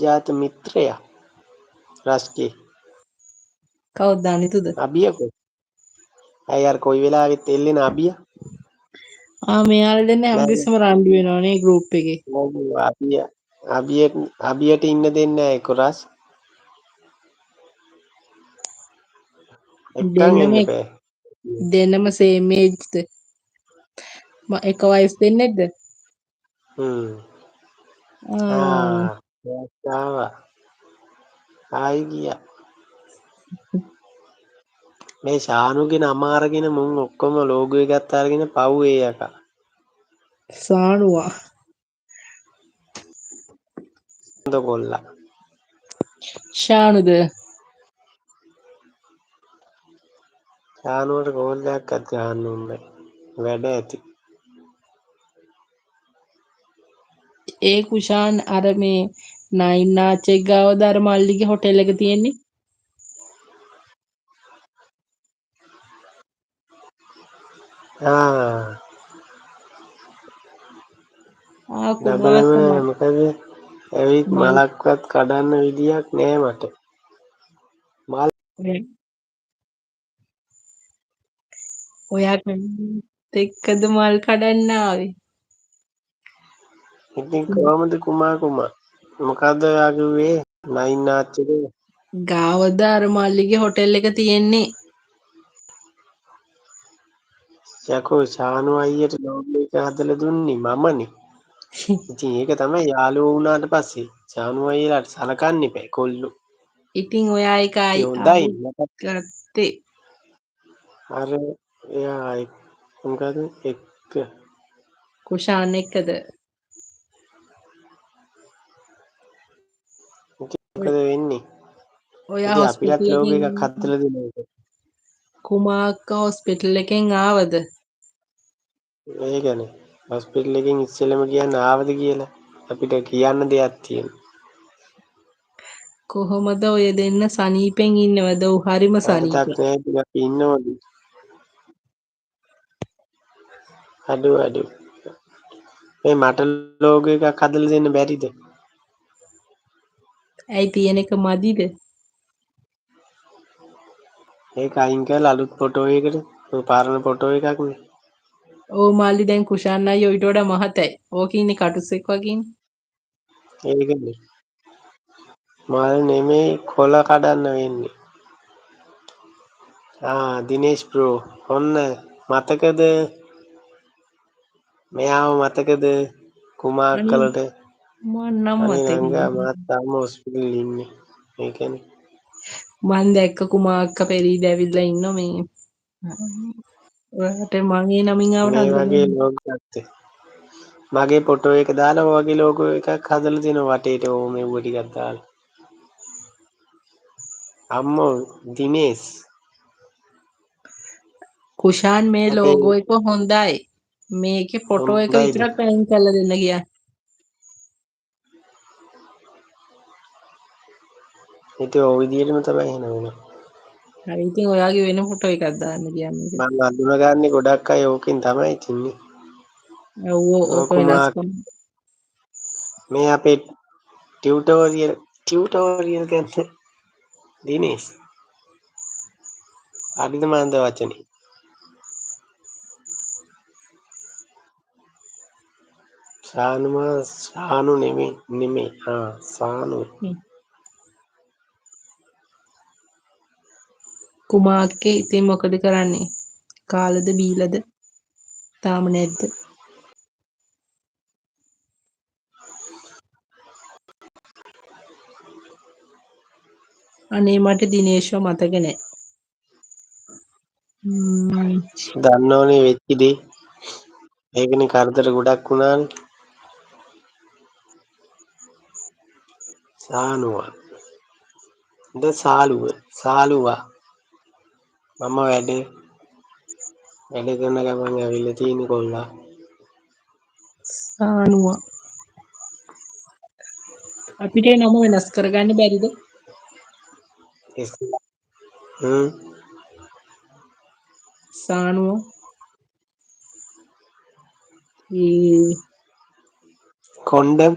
ජාත මිත්‍රයා රස්ගේ කවුද අනිතුද? අබියකෝ ඇයි අර කොයි වෙලාවෙත් එල්ලෙන අබිය මෙයාලා දෙන්න නෑ හැමතිස්සෙම රණ්ඩු වෙනවනේ ගෲප් එකේ. අබියට ඉන්න දෙන්නේ නැහැ කොරස් එක්කන් එන්න බෑ. දෙන්නම සේම් ඒජ්ද? එක වයස් දෙන්නෙක්ද? ආවා ආයි ගියා. මේ ශානුගේ නම අරගෙන මුන් ඔක්කොම ලෝගෝ එකත් අරගෙන පව් ඒ යකා. සානුවා හොඳ කොල්ලා. ශානුද? ශානුවට කෝල් එකක්වත් ගහන්න උන් වැඩ ඇති. ඒ කුෂාන් අර මේ නයින් ආච්චෙක් ගාවද අර මල්ලිගේ හොටෙල් එක තියෙන්නේ? ඩබලම කුමාර්ක මොකද ඇවිත් මල් මලක්වත් කඩන්න විදියක් නෑ මට. මල් ඔයාත් එක්කද මල් කඩන්න ආවේ? ඉතින් කොහමද කුමා මොකද්ද ඔයා කිව්වේ නයින් ආච්චිද? ගාවද අර මල්ලිගේ හොටෙල් එක තියෙන්නේ? යකෝ ශානු අයියට ලෝගෝ එක හදලා දුන්නේ මමනේ. ඉතින් ඒක තමයි යාළුවෝ වුණාට පස්සේ ශානු අයියලාට සලකන්න එපා කොල්ලෝ. ඉතින් ඔයා ඒක ඉතින් හොඳයි මටත් ගත්තේ අර එයා මොකද එක්ක කුෂාන් එක්කද? මොකද වෙන්නේ? ඔයා ඉතින් අපිටත් හොස්පිටල් ලෝගෝ එකෙන් එකක් හදලා දෙනවා. කුමා අක්කා හොස්පිටල් එකෙන් ආවද? ඒකනේ හොස්පිටල් එකෙන් ඉස්සෙල්ලම කියන්නේ ආවද කියලා අපිට කියන්න දෙයක් තියෙනවා. කොහොමද ඔය දෙන්න සනීපෙන් ඉන්නවද? ඔව් හරිම වැඩක් සනීපෙන්. නෑ ටිකක් ඉන්නවලු. අඩු මේ මට ලෝගෝ එකක් හදලා දෙන්න බැරිද? ඇයි තියෙන එක මදිද? ඒක අයින් කරලා අලුත් ෆොටෝ එකකට ඔය පරණ ෆොටෝ එකක්නේ. ඕ මල්ලි දැන් කුෂාන් අයියා ඊට වඩා මහතයි. ඕක ඉන්නේ කටුසෙක් වගේනේ. ඒකනේ මල් නෙමෙයි කොළ කඩන්න වෙන්නේ. දිනේෂ් බ්‍රෝ ඔන්න මතකද? මෙයාව මතකද? කුමා අනේ අක්කලට මන් නම් අනේ මතක නංගා මාත් තාම හොස්පිටල් ඉන්නේ. ඒකනේ මන් දැක්ක කුමා අක්කා පෙරීද ඇවිල්ලා ඉන්නවා මේ. ඔයාට මගේ නමින් ආවට මේ හදලා වගේ දෙන්න. ලෝගෝ එකක් මගේ ෆොටෝ එක දාලා ඔය වගේ ලෝගෝ එකක් හදලා දෙනවා වටේට ඕ මෙව්ව ටිකක් දාලා. අම්මෝ දිනේෂ් කුෂාන් මේ අපේ ලෝගෝ එක හොඳයි. මේකේ ෆොටෝ එක හොඳයිද විතරක් අයින් කරලා දෙන්න කියන්න. ඉතින් ඔය විදිහටම තමයි එහෙනම් වෙන්නේ. හරි ඉතින් ඔයාගේ වෙන ෆොටෝ එකක් දාන්න කියන්නේ. මම අඳුනගන්නේ ගොඩක් අය ඕකෙන් තමයි තින්නේ. ඔව් ඕක වෙනස්කම්. මේ අපේ ටියුටෝරියල් කියන්නේ දිනේෂ් හරිද මන්ද වචනේ. ශානු නෙමෙයි ශානු කුමා අක්කේ ඉතින් මොකද කරන්නේ? කාලද බීලද? තාම නැද්ද? අනේ මට දිනේෂ්ව මතක නෑ. දන්නවනේ වෙච්ච දේ. ඒකනේ කරදර ගොඩක් වුණානේ. සාලුවා මම වැඩ කරන ගමන් ඇවිල්ලා තියෙන කොල්ලා. සානුවා අපිට ඒ නම වෙනස් කරගන්න බැරිද? සානුවා කොණ්ඩම්